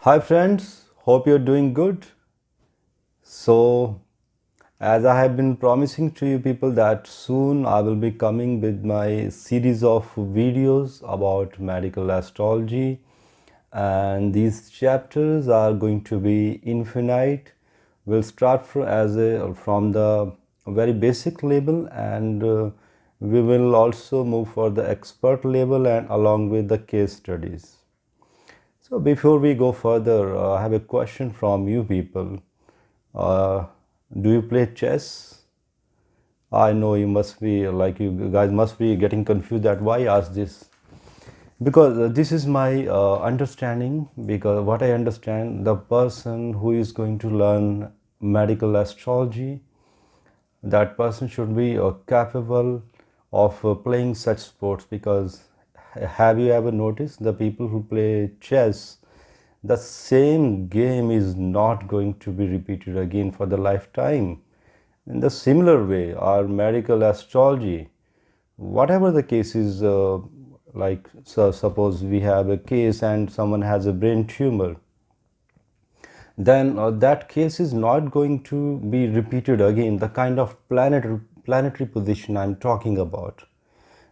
Hi friends, hope you're doing good. So, as I have been promising to you people that soon I will be coming with my series of videos about medical astrology, and these chapters are going to be infinite. We'll start from the very basic level, and we will also move for the expert level and along with the case studies. So before we go further, I have a question from you people. Uh, do you play chess? I know you must be like you guys must be getting confused that why I ask this. Because this is my understanding. Because what I understand, the person who is going to learn medical astrology, that person should be capable of playing such sports. Because have you ever noticed the people who play chess, the same game is not going to be repeated again for the lifetime. In the similar way, our medical astrology, whatever the case is, so suppose we have a case and someone has a brain tumor, then that case is not going to be repeated again. The kind of planetary position I'm talking about,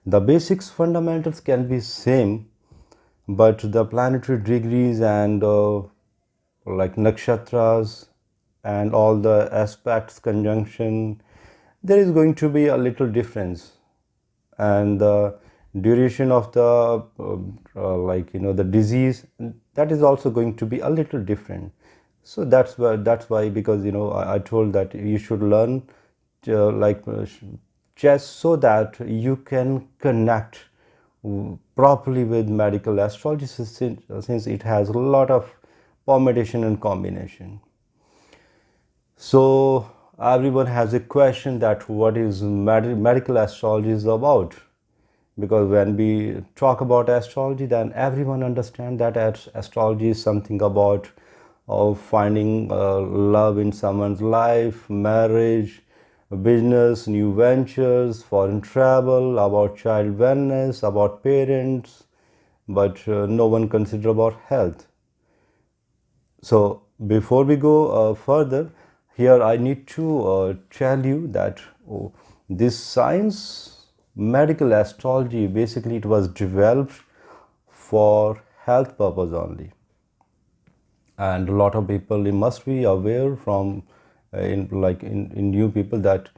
the basics fundamentals can be same, but the planetary degrees and like nakshatras and all the aspects conjunction, there is going to be a little difference, and the duration of the the disease, that is also going to be a little different. So that's why because I told that you should learn chess so that you can connect properly with medical astrology, since it has a lot of permutation and combination. So everyone has a question that what is medical astrology is about, because when we talk about astrology, then everyone understands that astrology is something about finding love in someone's life, marriage, business, new ventures, foreign travel, about child wellness, about parents, but no one consider about health. So before we go further, here I need to tell you that this science, medical astrology, basically it was developed for health purpose only. And a lot of people, you must be aware from in new people that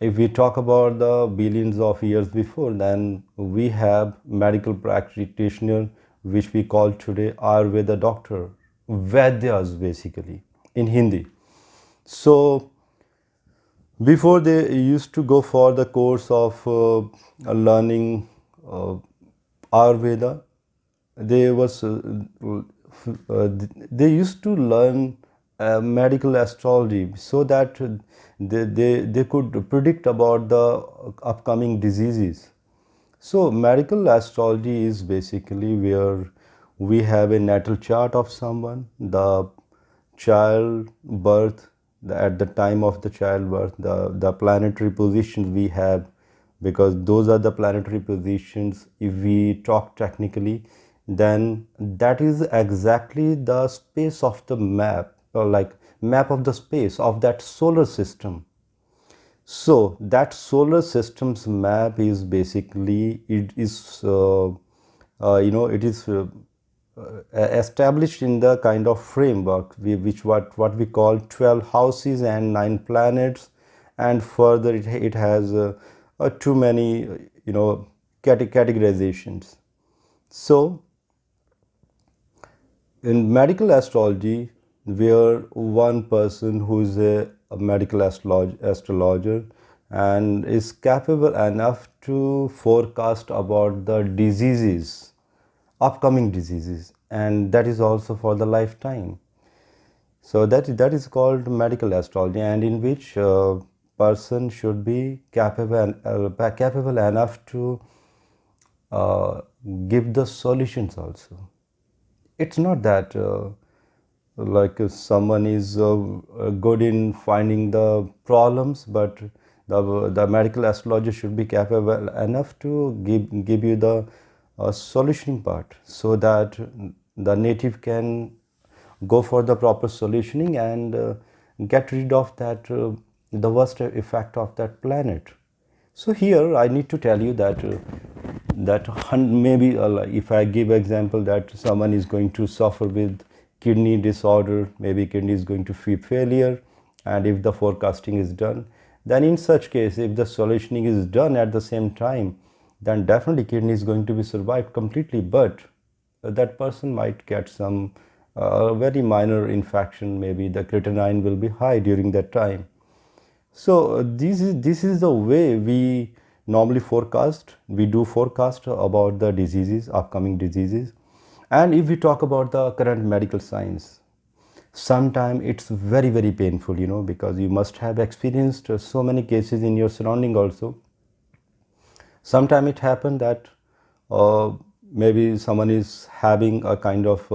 if we talk about the billions of years before, then we have medical practitioner, which we call today Ayurveda doctor, Vaidyas basically in Hindi. So before they used to go for the course of learning Ayurveda, they was they used to learn medical astrology so that they could predict about the upcoming diseases. So medical astrology is basically where we have a natal chart of someone, the child birth, at the time of the childbirth, the planetary positions we have, because those are the planetary positions. If we talk technically, then that is exactly the space of the map, or like map of the space of that solar system. So that solar system's map is basically, it is it is established in the kind of framework which what we call 12 houses and 9 planets, and further it has too many categorizations. So in medical astrology, where one person who is a medical astrologer and is capable enough to forecast about the diseases, upcoming diseases, and that is also for the lifetime. So that is called medical astrology, and in which person should be capable enough to uh, give the solutions also. It's not that someone is good in finding the problems, but the medical astrologer should be capable enough to give you the solutioning part, so that the native can go for the proper solutioning and get rid of that the worst effect of that planet. So here I need to tell you that maybe like if I give example that someone is going to suffer with kidney disorder, maybe kidney is going to be failure, and if the forecasting is done, then in such case if the solutioning is done at the same time, then definitely kidney is going to be survived completely, but that person might get some very minor infection, maybe the creatinine will be high during that time. So this is the way we normally forecast. We do forecast about the diseases, upcoming diseases. And if we talk about the current medical science, sometimes it's very painful, because you must have experienced so many cases in your surrounding also. Sometimes it happens that uh, maybe someone is having a kind of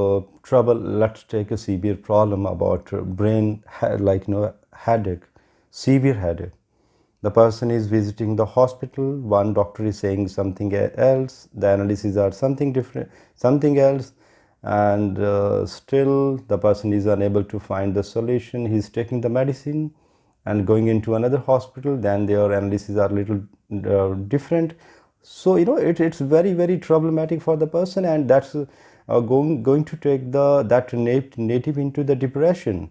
trouble. Let's take a severe problem about brain, like headache, severe headache. The person is visiting the hospital. One doctor is saying something else. The analyses are something different, something else, and still the person is unable to find the solution. He's taking the medicine and going into another hospital, then their analyses are little different. So it's very problematic for the person, and that's going to take that native into the depression.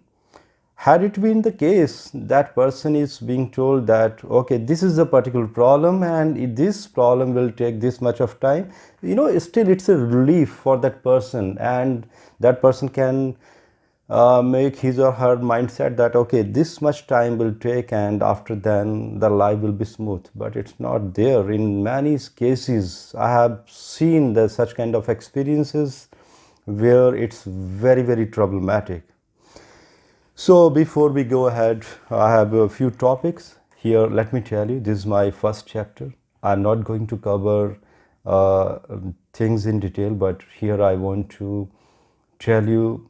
Had it been the case that person is being told that okay, this is a particular problem and this problem will take this much of time, still it's a relief for that person, and that person can make his or her mindset that okay, this much time will take and after then the life will be smooth. But it's not there. In many cases I have seen such kind of experiences where it's very problematic. So before we go ahead, I have a few topics here. Let me tell you, this is my first chapter. I'm not going to cover things in detail, but here I want to tell you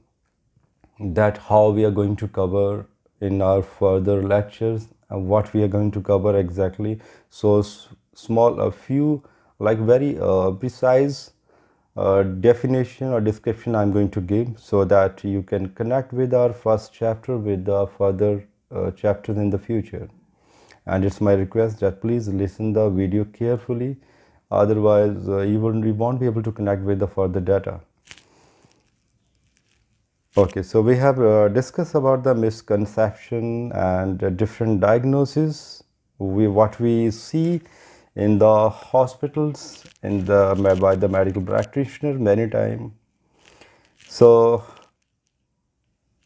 that how we are going to cover in our further lectures and what we are going to cover exactly. So small, a few like very precise definition or description I'm going to give, so that you can connect with our first chapter with the further chapters in the future. And it's my request that please listen the video carefully, otherwise you won't be able to connect with the further data. Okay, so we have discussed about the misconception and different diagnoses. What we see in the hospitals, by the medical practitioner many times. So,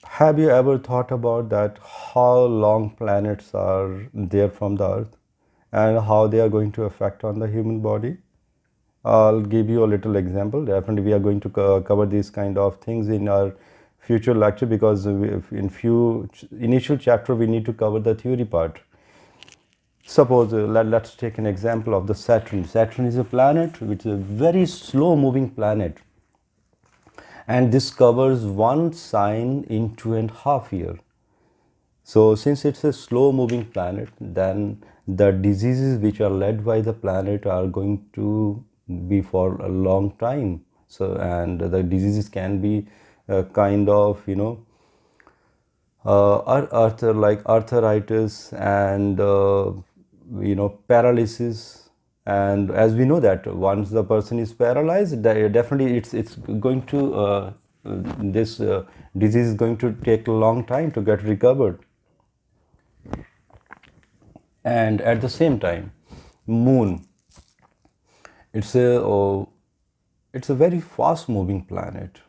have you ever thought about that? How long planets are there from the Earth, and how they are going to affect on the human body? I'll give you a little example. Definitely, we are going to cover these kind of things in our future lecture, because in few initial chapter we need to cover the theory part. Suppose let's take an example of the Saturn. Saturn is a planet which is a very slow moving planet, and this covers one sign in 2.5 years. So since it's a slow moving planet, then the diseases which are led by the planet are going to be for a long time. So, and the diseases can be kind of like arthritis and paralysis. And as we know that once the person is paralyzed, definitely it's going to this disease is going to take a long time to get recovered. And at the same time, moon, it's a very fast moving planet,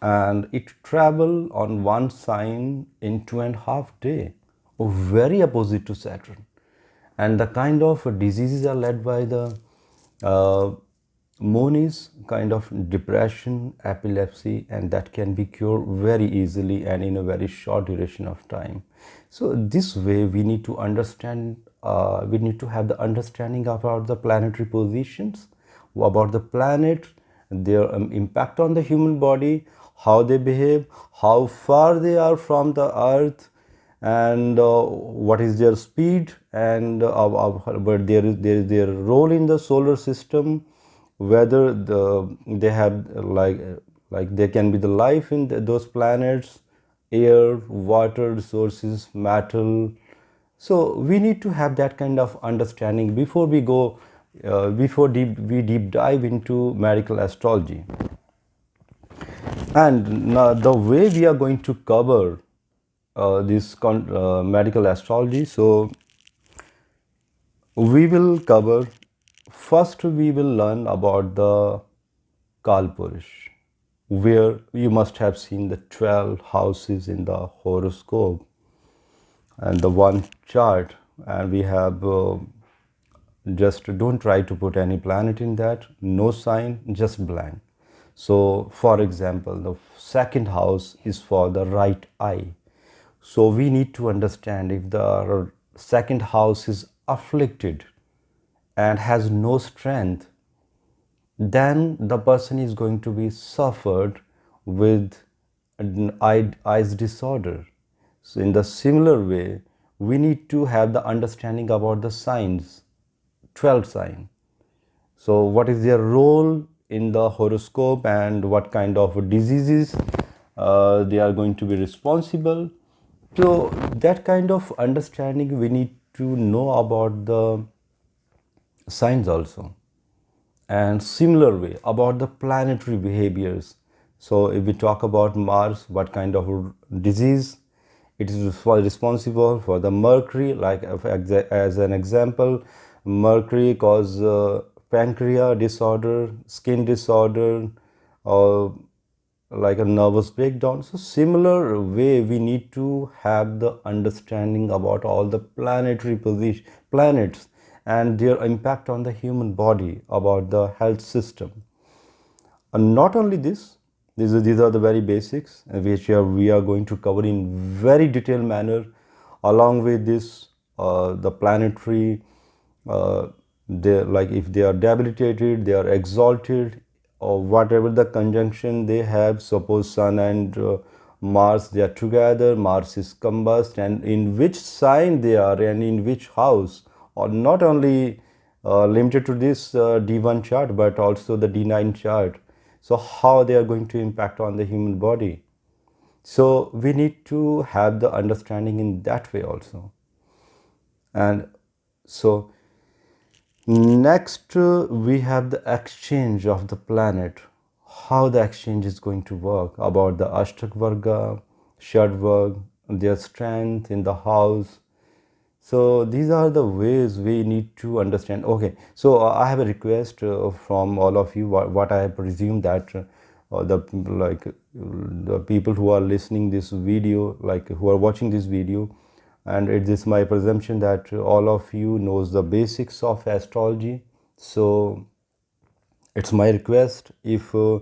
and it travel on one sign in 2.5 days, very opposite to Saturn. And the kind of diseases are led by the uh, moon is kind of depression, epilepsy, and that can be cured very easily and in a very short duration of time. So this way we need to understand, we need to have the understanding about the planetary positions, about the planet, their impact on the human body, how they behave, how far they are from the earth, and what is their speed, and but their role in the solar system, whether they have like like there can be the life in those planets, air, water, resources, metal. So we need to have that kind of understanding before we go, we deep dive into medical astrology. And now the way we are going to cover this medical astrology, so we will cover, first we will learn about the Kalpurush, where you must have seen the 12 houses in the horoscope and the one chart, and we have just don't try to put any planet in that, no sign, just blank. So for example, the second house is for the right eye. So we need to understand if the second house is afflicted and has no strength, then the person is going to be suffered with an eyes disorder. So in the similar way, we need to have the understanding about the signs, 12 sign. So what is their role in the horoscope and what kind of diseases they are going to be responsible. So that kind of understanding we need to know about the signs also. And similar way about the planetary behaviors. So if we talk about Mars, what kind of disease it is responsible for. The Mercury, like as an example, Mercury cause pancreas disorder, skin disorder, or like a nervous breakdown. So similar way we need to have the understanding about all the planetary position planets and their impact on the human body, about the health system. And not only this, these are the very basics which we are going to cover in very detailed manner. Along with this, the planetary, they, like if they are debilitated, they are exalted, or whatever the conjunction they have. Suppose Sun and Mars, they are together, Mars is combust, and in which sign they are and in which house, or not only limited to this D1 chart but also the D9 chart. So how they are going to impact on the human body. So we need to have the understanding in that way also. And so next we have the exchange of the planet, how the exchange is going to work, about the Ashtak Varga, Shadvarg, their strength in the house. So these are the ways we need to understand. Okay, so I have a request from all of you. What I presume that the people who are listening this video, like who are watching this video, and it is my presumption that all of you knows the basics of astrology. So it's my request, if uh,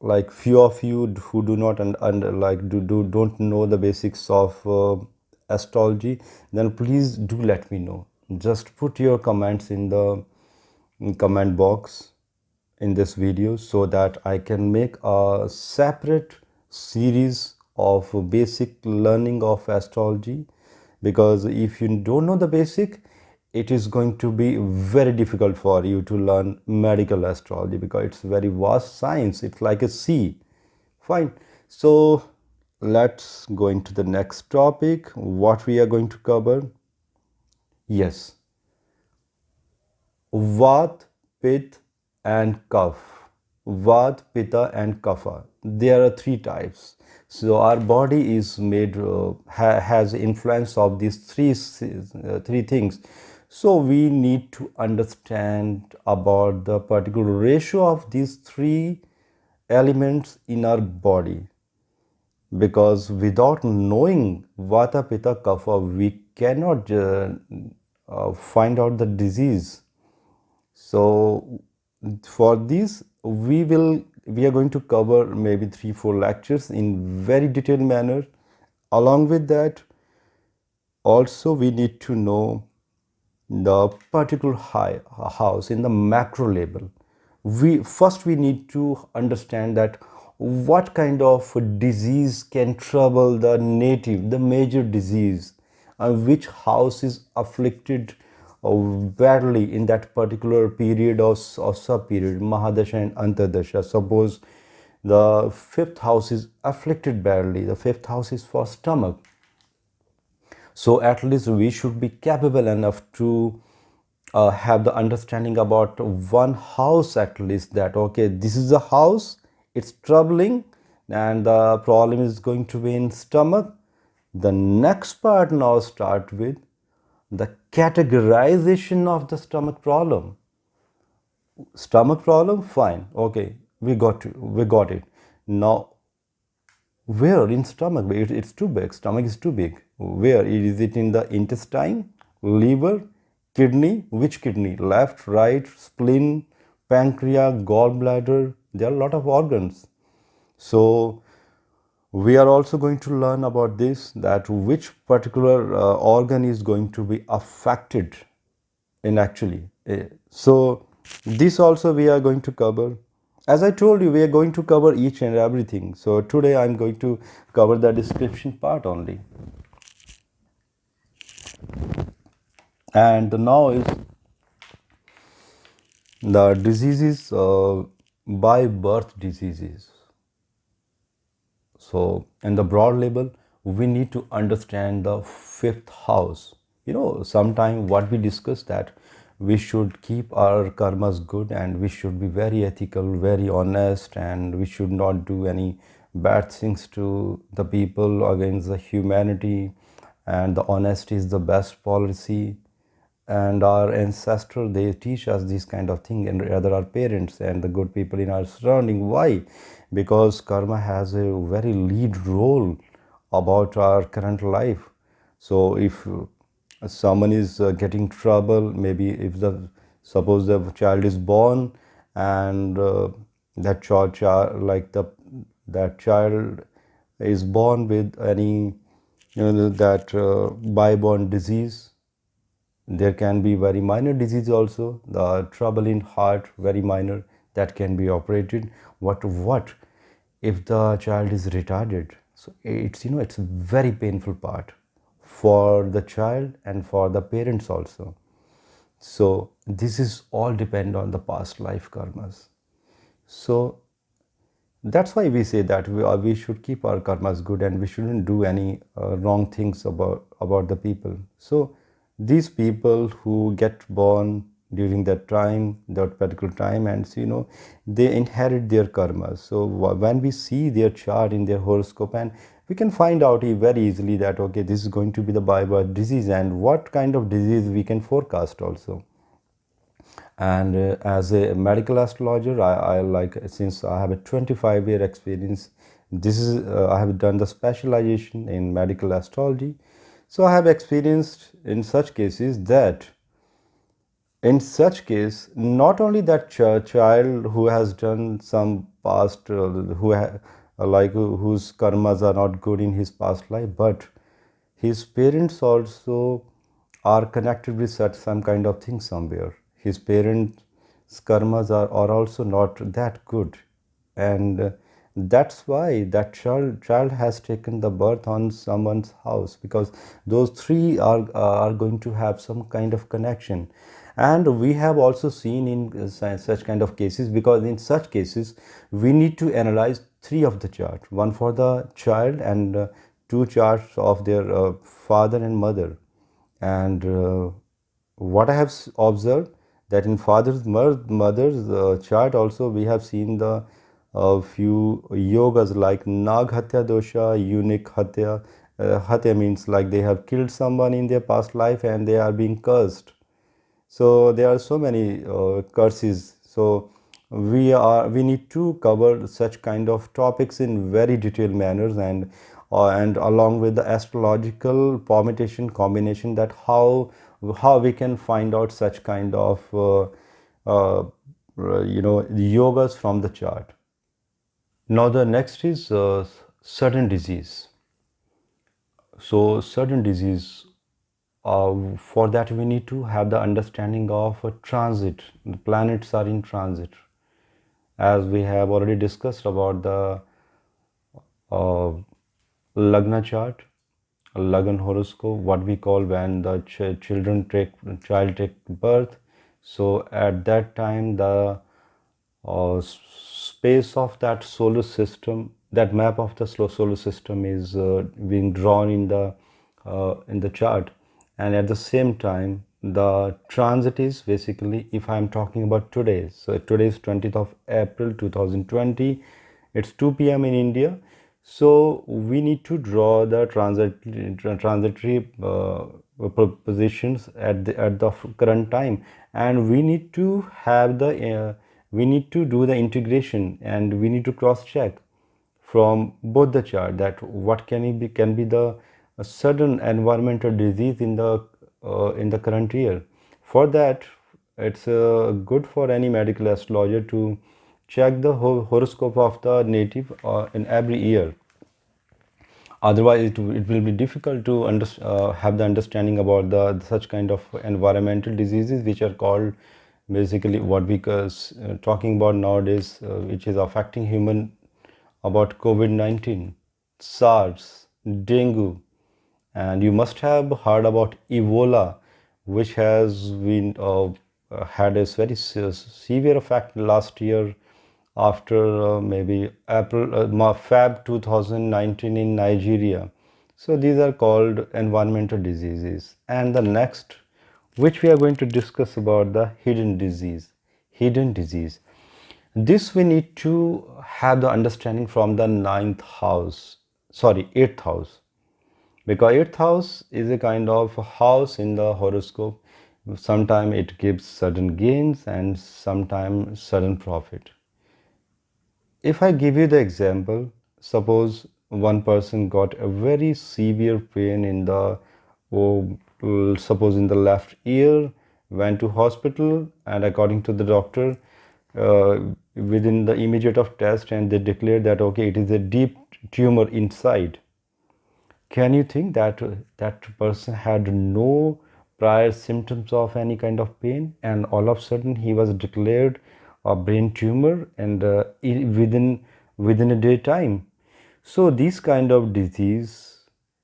like few of you who do not don't know the basics of astrology, then please do let me know. Just put your comments in the comment box in this video so that I can make a separate series of basic learning of astrology. Because if you don't know the basic, it is going to be very difficult for you to learn medical astrology, because it's very vast science. It's like a sea. Fine. So let's go into the next topic. What we are going to cover? Yes, Vat, Pit, and Kaph. Vat, Pitta, and Kapha. There are three types. So our body is made has influence of these three things. So we need to understand about the particular ratio of these three elements in our body, because without knowing Vata, Pitta, Kapha, we cannot find out the disease. So for this we are going to cover maybe 3-4 lectures in very detailed manner. Along with that, also we need to know the particular house in the macro level. We need to understand that what kind of disease can trouble the major disease, and which house is afflicted badly in that particular period or sub period, Mahadasha and Antardasha. Suppose the fifth house is afflicted badly. The fifth house is for stomach. So at least we should be capable enough to have the understanding about one house at least, that okay, this is a house, it's troubling and the problem is going to be in stomach. The next part now start with the categorization of the stomach problem. Stomach problem, fine, okay, we got it. Now where in stomach? It's too big. Stomach is too big. Where is it? In the intestine, liver, kidney? Which kidney? Left, right, spleen, pancreas, gallbladder. There are a lot of organs. So we are also going to learn about this, that which particular organ is going to be affected in actually. So this also we are going to cover. As I told you, we are going to cover each and everything. So today I'm going to cover the description part only. And now is the diseases, by birth diseases. So in the broad level, we need to understand the fifth house. Sometime what we discussed, that we should keep our karmas good and we should be very ethical, very honest, and we should not do any bad things to the people, against the humanity, and the honesty is the best policy. And our ancestors, they teach us this kind of thing, and rather our parents and the good people in our surrounding. Why? Because karma has a very lead role about our current life. So if someone is getting trouble, maybe if the suppose the child is born, and that child like the that child is born with any that by-born disease. There can be very minor disease also, the trouble in heart, very minor, that can be operated. What if the child is retarded? So it's a very painful part for the child and for the parents also. So this is all depend on the past life karmas. So that's why we say that we should keep our karmas good and we shouldn't do any wrong things about the people. So these people who get born during that time, that particular time, and so, they inherit their karmas. So when we see their chart in their horoscope, and we can find out very easily that okay, this is going to be the by birth disease, and what kind of disease we can forecast also. And as a medical astrologer, I like, since I have a 25-year experience, this is I have done the specialization in medical astrology. So I have experienced in such cases that in such case, not only that child who has done some past whose karmas are not good in his past life, but his parents also are connected with such some kind of thing somewhere. His parents' karmas are also not that good, and that's why that child has taken the birth on someone's house, because those three are going to have some kind of connection. And we have also seen in such kind of cases, because in such cases we need to analyze three of the chart, one for the child and two charts of their father and mother. And what I have observed, that in father's mother's chart also we have seen the few yogas like Nag Hatya dosha, eunuch Hatya. Hatya means like they have killed someone in their past life and they are being cursed. So there are so many curses. So we need to cover such kind of topics in very detailed manners, and along with the astrological permutation combination, that how we can find out such kind of yogas from the chart. Now the next is sudden disease. So sudden disease, for that we need to have the understanding of transit. The planets are in transit, as we have already discussed about the uh, lagna chart, lagna horoscope, what we call when the child take birth. So at that time the space of that solar system, that map of the solar system is being drawn in the chart, and at the same time the transit is basically, if I'm talking about today, so today is 20th of April 2020, it's 2 p.m. in India. So we need to draw the transitory positions at the current time, and we need to have the we need to do the integration, and we need to cross check from both the chart that what can be the sudden environmental disease in the current year. For that, it's good for any medical astrologer to check the horoscope of the native in every year. Otherwise it will be difficult to have the understanding about the such kind of environmental diseases which are called basically what we talking about nowadays, which is affecting human, about COVID-19, SARS, dengue, and you must have heard about Ebola, which has been had a very severe effect last year after maybe April, Feb 2019 in Nigeria. So these are called environmental diseases. And the next, which we are going to discuss about, the hidden disease. Hidden disease. This we need to have the understanding from the eighth house, because eighth house is a kind of house in the horoscope. Sometimes it gives sudden gains and sometimes sudden profit. If I give you the example, suppose one person got a very severe pain in the, suppose in the left ear, went to hospital, and according to the doctor, within the immediate of test, and they declared that okay, it is a deep tumor inside. Can you think that that person had no prior symptoms of any kind of pain, and all of a sudden he was declared a brain tumor, and within a day time? So this kind of disease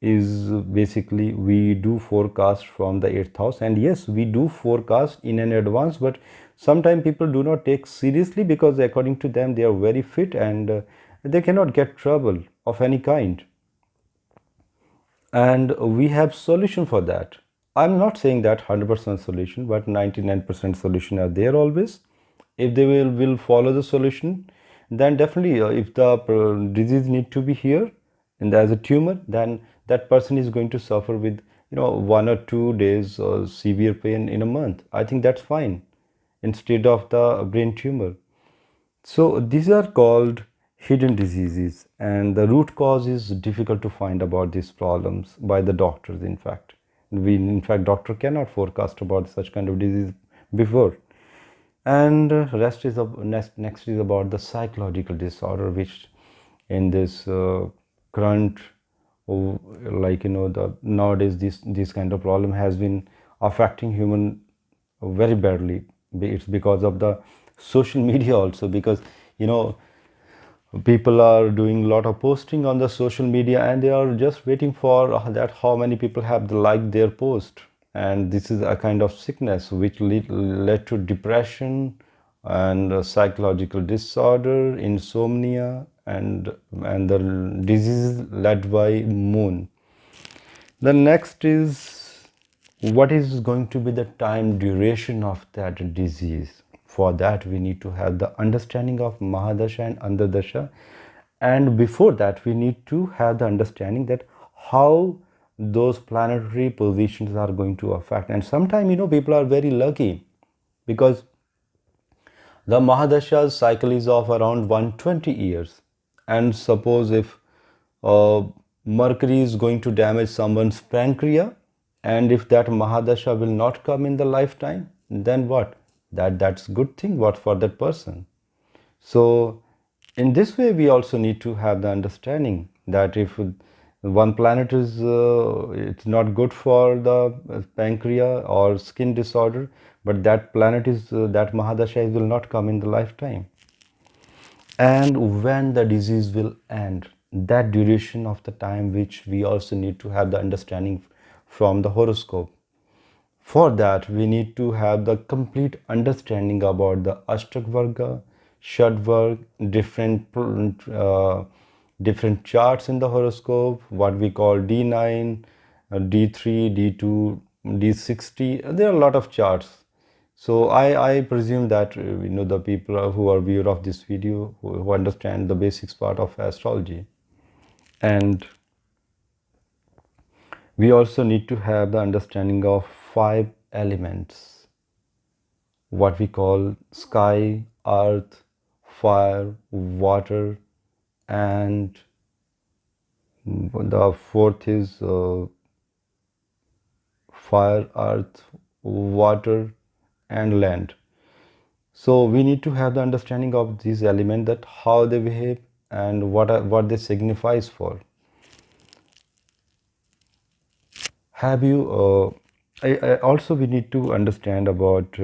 is basically, we do forecast from the eighth house, and yes, we do forecast in an advance, but sometimes people do not take seriously because according to them they are very fit, and they cannot get trouble of any kind, and we have solution for that. I'm not saying that 100% solution, but 99% solution are there always. If they will follow the solution, then definitely if the disease need to be here and as a tumor, then that person is going to suffer with 1 or 2 days severe pain in a month. I think that's fine instead of the brain tumor. So these are called hidden diseases, and the root cause is difficult to find about these problems by the doctors. In fact doctor cannot forecast about such kind of disease before. And rest is next is about the psychological disorder, which in this current, the nowadays this kind of problem has been affecting human very badly. It's because of the social media also, because people are doing a lot of posting on the social media, and they are just waiting for that how many people have liked their post, and this is a kind of sickness which led to depression and psychological disorder, insomnia, and the disease led by moon. The next is, what is going to be the time duration of that disease? For that we need to have the understanding of Mahadasha and Andardasha, and before that we need to have the understanding that how those planetary positions are going to affect. And sometimes people are very lucky because the Mahadasha's cycle is of around 120 years, and suppose if Mercury is going to damage someone's pancreas, and if that Mahadasha will not come in the lifetime, then what? That's good thing what for that person. So in this way we also need to have the understanding that if one planet is it's not good for the pancreas or skin disorder, but that planet is that Mahadasha will not come in the lifetime. And when the disease will end, that duration of the time, which we also need to have the understanding from the horoscope. For that we need to have the complete understanding about the Ashtak Varga, Shudwork, different charts in the horoscope, what we call D9, D3, D2, D60. There are a lot of charts. So I presume that the people who are viewer of this video who understand the basics part of astrology. And we also need to have the understanding of five elements, what we call sky, earth, fire, water, and the fourth is fire, earth, water, and land. So we need to have the understanding of these elements, that how they behave and what they signifies for. Have you? Also, we need to understand about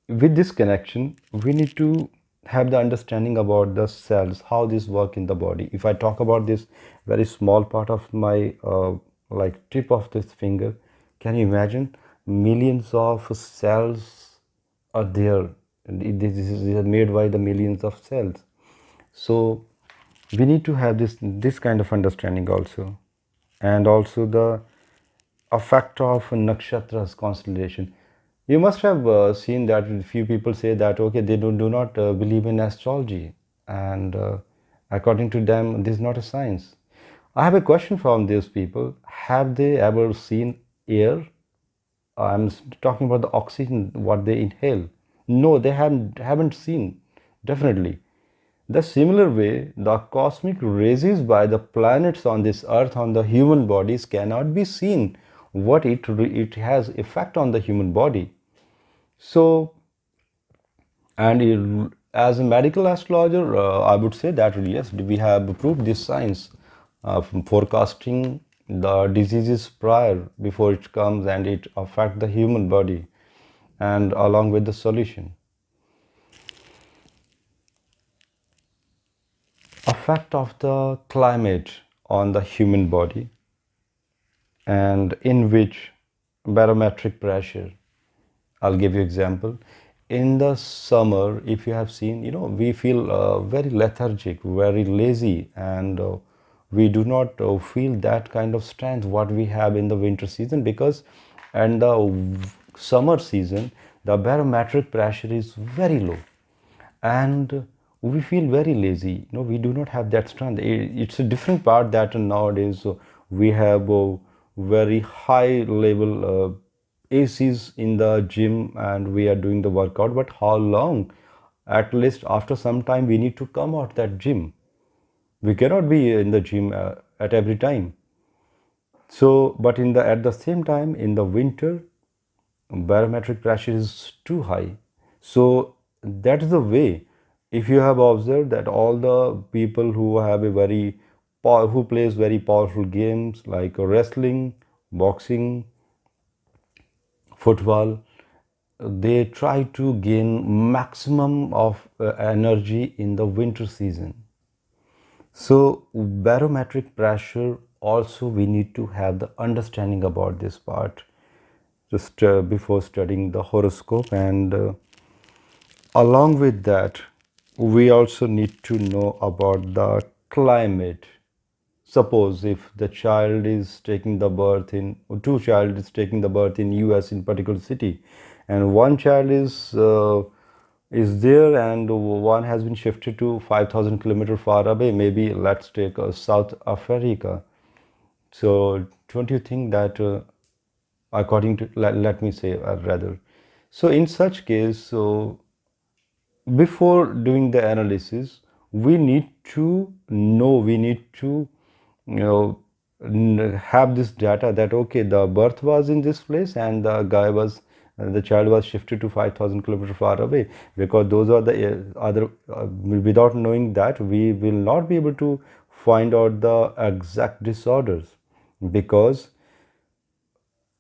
with this connection. We need to have the understanding about the cells, how these work in the body. If I talk about this very small part of my like tip of this finger, can you imagine millions of cells are there? And this is made by the millions of cells. So we need to have this kind of understanding also, and also the effect of nakshatras constellation. You must have seen that few people say that okay, they do not believe in astrology, and according to them this is not a science. I have a question from these people. Have they ever seen air? I'm talking about the oxygen what they inhale. No, they haven't seen, definitely. The similar way, the cosmic rays by the planets on this earth on the human bodies cannot be seen. What it has effect on the human body. So, and as a medical astrologer, I would say that yes, we have proved this science from forecasting the diseases prior before it comes and it affect the human body, and along with the solution. Effect of the climate on the human body, and in which barometric pressure. I'll give you example. In the summer, if you have seen, we feel very lethargic, very lazy, and we do not feel that kind of strength what we have in the winter season, because in the summer season the barometric pressure is very low, and we feel very lazy. We do not have that strength. It's a different part that nowadays we have very high level ACs in the gym and we are doing the workout, but how long? At least after some time we need to come out that gym. We cannot be in the gym at every time. So but in the at the same time in the winter barometric pressure is too high. So that is the way. If you have observed that all the people who have a very who plays very powerful games like wrestling, boxing, football, they try to gain maximum of energy in the winter season. So barometric pressure also we need to have the understanding about this part just before studying the horoscope, and along with that we also need to know about the climate. Suppose if the child is taking the birth in two child is taking the birth in US in particular city, and one child is there and one has been shifted to 5,000 kilometer far away, maybe let's take South Africa. So don't you think that according to let me say rather, so in such case, so before doing the analysis we need to know, we need to have this data that okay, the birth was in this place and the child was shifted to 5,000 kilometers far away, because those are the other without knowing that we will not be able to find out the exact disorders, because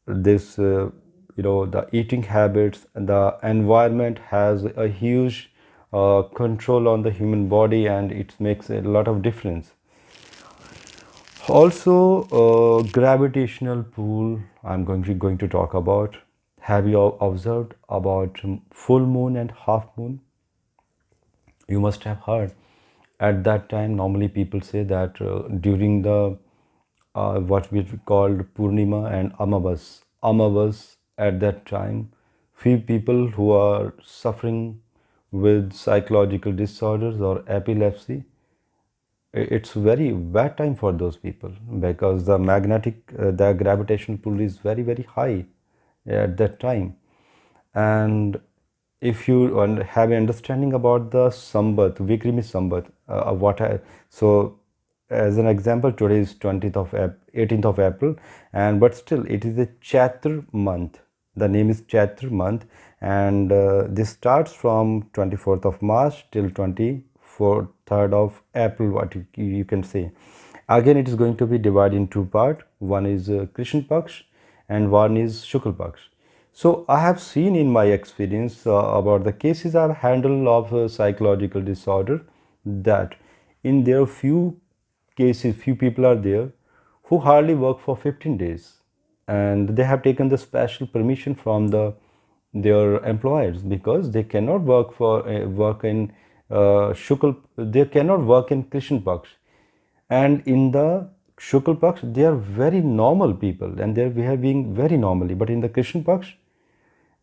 this the eating habits and the environment has a huge control on the human body, and it makes a lot of difference. Also gravitational pull I'm going to talk about. Have you observed about full moon and half moon? You must have heard at that time. Normally people say that during the what we called Purnima and Amavas, at that time, few people who are suffering with psychological disorders or epilepsy, it's very bad time for those people, because the gravitational pull is very very high at that time. And if you have an understanding about the Sambat, Vikrimi Sambat, so as an example, today is 18th of April, and but still it is a Chaitra month. The name is Chaitra month, and this starts from 24th of March till 24th, 3rd of April, what you can say. Again, it is going to be divided in two parts. One is Krishna Paksh and one is Shukla Paksh. So I have seen in my experience about the cases I've handled of psychological disorder, that in their few cases, few people are there who hardly work for 15 days, and they have taken the special permission from their employers, because they cannot work in Shukla, they cannot work in Krishna Paksh, and in the Shukla Paksh they are very normal people and they are behaving very normally, but in the Krishna Paksh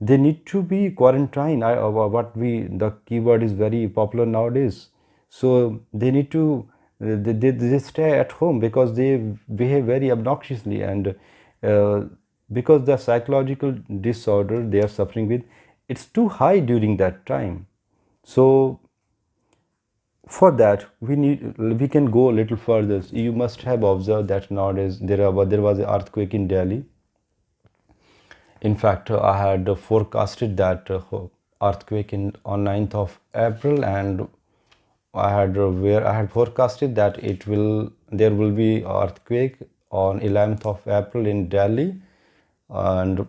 they need to be quarantined. The keyword is very popular nowadays. So they need to they stay at home because they behave very obnoxiously, and because the psychological disorder they are suffering with, it's too high during that time. So for that we can go a little further. You must have observed that nowadays there was an earthquake in Delhi. In fact, I had forecasted that earthquake on 9th of April, and I had forecasted that there will be earthquake on 11th of April in Delhi, and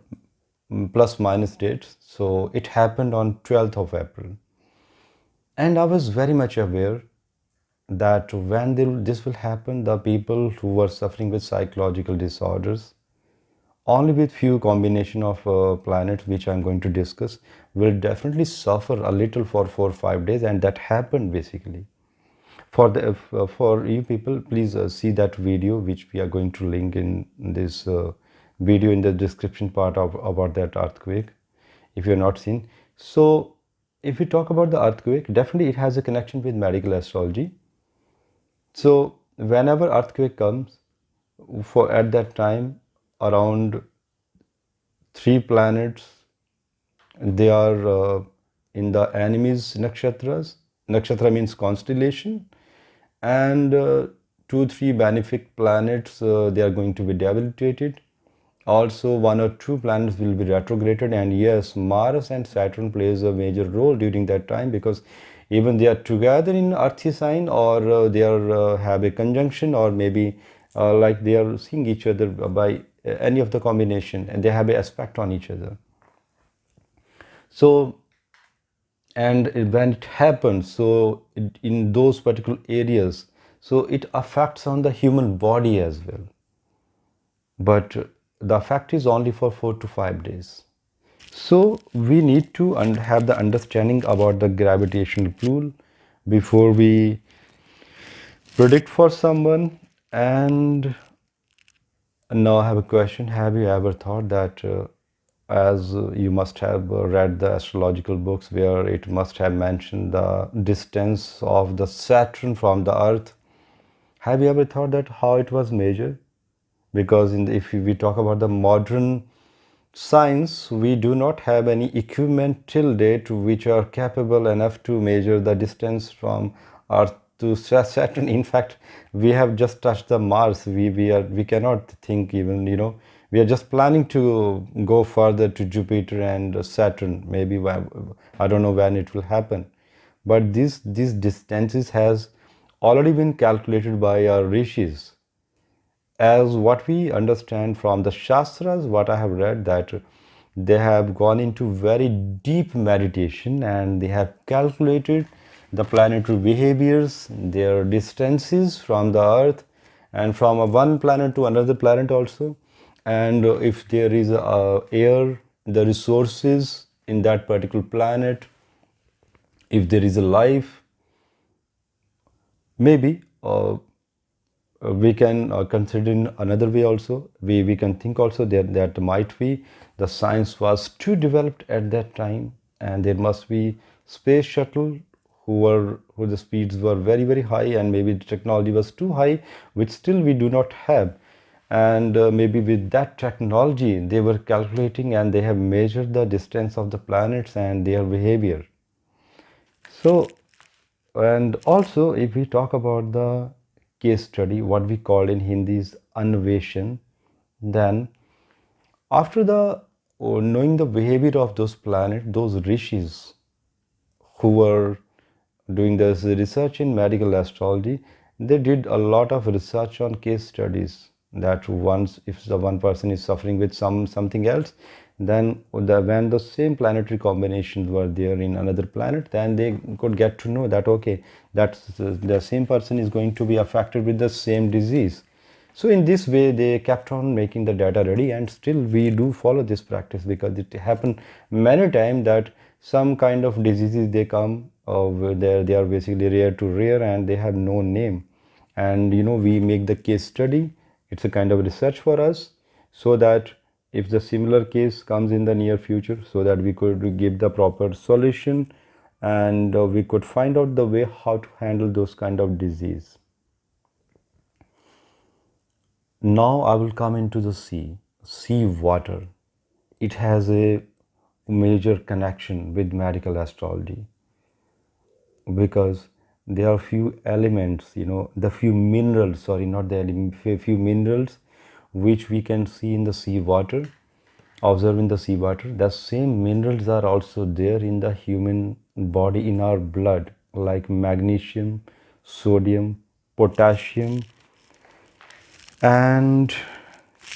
plus minus dates. So it happened on 12th of April, and I was very much aware that when this will happen, the people who were suffering with psychological disorders, only with few combination of planets which I'm going to discuss, will definitely suffer a little for 4 or 5 days, and that happened basically. For you people, please see that video which we are going to link in this video in the description part of about that earthquake, if you have not seen. So if we talk about the earthquake, definitely it has a connection with medical astrology. So whenever earthquake comes, for at that time, around three planets, they are in the enemies nakshatras. Nakshatra means constellation, and 2 3 benefic planets, they are going to be debilitated. Also 1 or 2 planets will be retrograded, and yes, Mars and Saturn plays a major role during that time, because even they are together in earthy sign, or they are have a conjunction, or maybe like they are seeing each other by any of the combination, and they have a aspect on each other. So, and when it happens, so in those particular areas, so it affects on the human body as well, but the effect is only for 4 to 5 days. So we need to have the understanding about the gravitational pull before we predict for someone. And now I have a question. Have you ever thought that as you must have read the astrological books where it must have mentioned the distance of the Saturn from the Earth? Have you ever thought that how it was measured? Because if we talk about the modern science, we do not have any equipment till date which are capable enough to measure the distance from Earth to Saturn. In fact, we have just touched the Mars. We cannot think even, we are just planning to go further to Jupiter and Saturn. Maybe I don't know when it will happen, but these distances has already been calculated by our rishis. As what we understand from the Shastras, what I have read, that they have gone into very deep meditation and they have calculated the planetary behaviors, their distances from the Earth, and from one planet to another planet also, and if there is air, the resources in that particular planet, if there is a life, Maybe we can consider in another way also. We can think also that might be the science was too developed at that time, and there must be space shuttle who the speeds were very very high, and maybe the technology was too high, which still we do not have. And maybe with that technology they were calculating, and they have measured the distance of the planets and their behavior. So, and also if we talk about the case study, what we call in Hindi is anveshan, then after the knowing the behavior of those planets, those rishis who were doing this research in medical astrology, they did a lot of research on case studies, that once if the one person is suffering with something else, then when the same planetary combinations were there in another planet, then they could get to know that okay, that's the same person is going to be affected with the same disease. So in this way they kept on making the data ready, and still we do follow this practice because it happened many times that some kind of diseases they come they are basically rare to rare, and they have no name. And we make the case study. It's a kind of research for us, so that if the similar case comes in the near future, so that we could give the proper solution, and we could find out the way how to handle those kind of disease. Now I will come into the sea water. It has a major connection with medical astrology, because there are few elements, the few minerals, sorry, not the element, few minerals which we can see in the sea water, observe in the sea water. The same minerals are also there in the human body, in our blood, like magnesium, sodium, potassium, and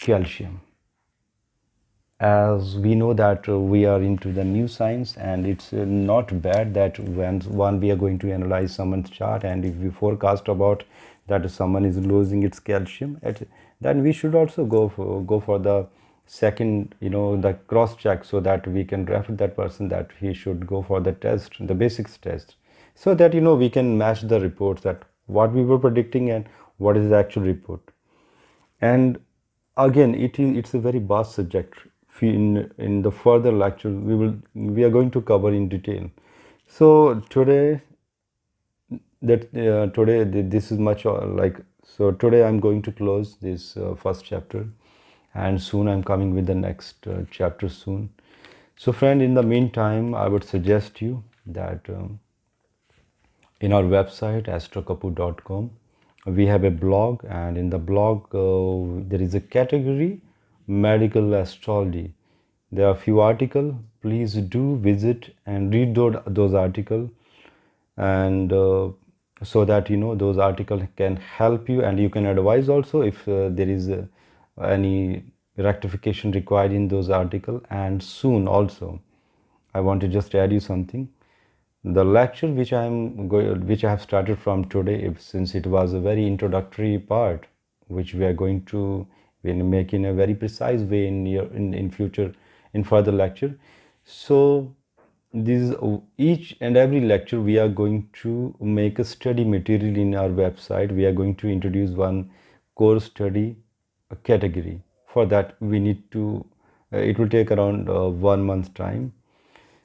calcium. As we know that we are into the new science, and it's not bad that when one we are going to analyze someone's chart, and if we forecast about that someone is losing its calcium, then we should also go for the second, the cross check, so that we can refer that person that he should go for the test, the basics test, so that we can match the reports, that what we were predicting and what is the actual report. And again, it's a very vast subject. In the further lecture we are going to cover in detail. So today, this is much like, so today I'm going to close this first chapter, and soon I'm coming with the next chapter soon. So friend, in the meantime, I would suggest you that in our website astrokapoor.com we have a blog, and in the blog there is a category medical astrology. There are few articles. Please do visit and read those articles, and so that those articles can help you, and you can advise also if there is any rectification required in those articles. And soon also I want to just add you something. The lecture which which I have started from today, since it was a very introductory part, which we are going to make in a very precise way in future, in further lecture. So this each and every lecture we are going to make a study material in our website. We are going to introduce one core study category. For that we need to it will take around 1 month time.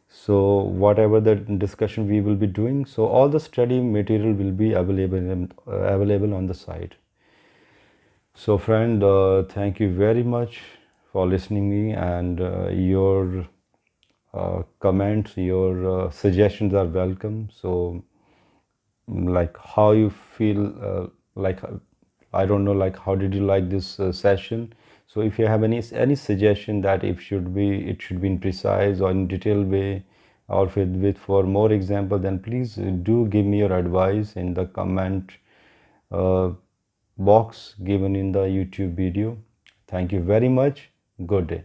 So whatever the discussion we will be doing, so all the study material will be available on the site. So friend, thank you very much for listening me, and your comments, your suggestions are welcome. So like how you feel, like I don't know, like how did you like this session? So if you have any suggestion that it should be in precise or in detailed way, or with for more example, then please do give me your advice in the comment uh, box given in the YouTube video. Thank you very much. Good day.